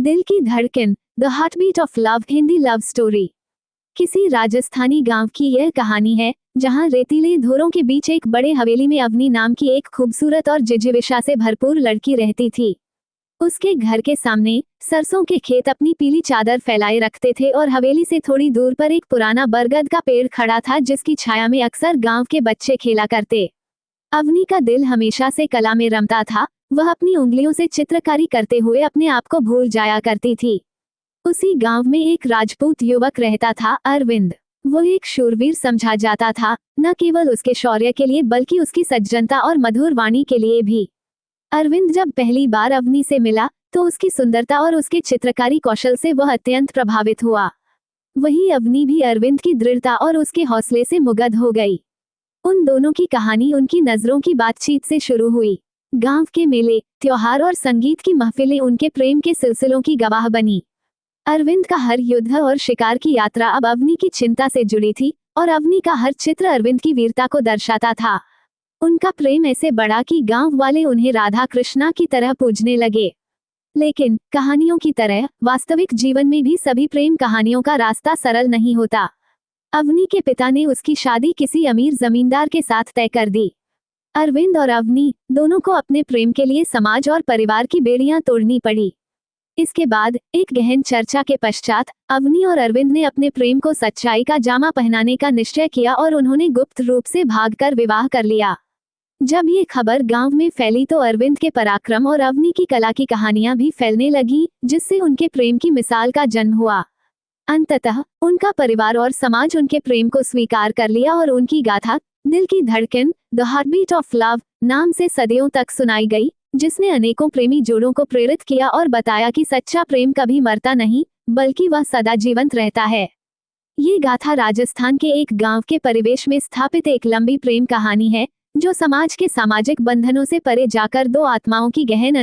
दिल की धड़कन, the heartbeat of love, Hindi love story. किसी राजस्थानी गांव की यह कहानी है जहां रेतीले धोरों के बीच एक बड़े हवेली में अवनी नाम की एक खूबसूरत और जिजीविषा से भरपूर लड़की रहती थी। उसके घर के सामने सरसों के खेत अपनी पीली चादर फैलाए रखते थे और हवेली से थोड़ी दूर पर एक पुराना बरगद का पेड़ खड़ा था जिसकी छाया में अक्सर गांव के बच्चे खेला करते। अवनी का दिल हमेशा से कला में रमता था। वह अपनी उंगलियों से चित्रकारी करते हुए अपने आप को भूल जाया करती थी। उसी गांव में एक राजपूत युवक रहता था, अरविंद। वो एक शूरवीर समझा जाता था, न केवल उसके शौर्य के लिए बल्कि उसकी सज्जनता और मधुर वाणी के लिए भी। अरविंद जब पहली बार अवनी से मिला तो उसकी सुंदरता और उसके चित्रकारी कौशल से वह अत्यंत प्रभावित हुआ। वहीं अवनी भी अरविंद की दृढ़ता और उसके हौसले से मुग्ध हो गई। उन दोनों की कहानी उनकी नजरों की बातचीत से शुरू हुई। गांव के मेले, त्योहार और संगीत की महफिलें उनके प्रेम के सिलसिलों की गवाह बनी। अरविंद का हर युद्ध और शिकार की यात्रा अब अवनी की चिंता से जुड़ी थी और अवनी का हर चित्र अरविंद की वीरता को दर्शाता था। उनका प्रेम ऐसे बढ़ा कि गांव वाले उन्हें राधा कृष्णा की तरह पूजने लगे। लेकिन कहानियों की तरह वास्तविक जीवन में भी सभी प्रेम कहानियों का रास्ता सरल नहीं होता। अवनी के पिता ने उसकी शादी किसी अमीर जमींदार के साथ तय कर दी। अरविंद और अवनी दोनों को अपने प्रेम के लिए समाज और परिवार की बेड़ियां तोड़नी पड़ी। इसके बाद एक गहन चर्चा के पश्चात अवनी और अरविंद ने अपने प्रेम को सच्चाई का जामा पहनाने का निश्चय किया और उन्होंने गुप्त रूप से भागकर विवाह कर लिया। जब ये खबर गांव में फैली तो अरविंद के पराक्रम और अवनी की कला की कहानियां भी फैलने लगी, जिससे उनके प्रेम की मिसाल का जन्म हुआ। अंततः उनका परिवार और समाज उनके प्रेम को स्वीकार कर लिया और उनकी गाथा दिल की धड़कन, द हार्टबीट ऑफ लव नाम से सदियों तक सुनाई गई, जिसने अनेकों प्रेमी जोड़ों को प्रेरित किया और बताया कि सच्चा प्रेम कभी मरता नहीं बल्कि वह सदा जीवंत रहता है। ये गाथा राजस्थान के एक गांव के परिवेश में स्थापित एक लंबी प्रेम कहानी है जो समाज के सामाजिक बंधनों से परे जाकर दो आत्माओं की गहन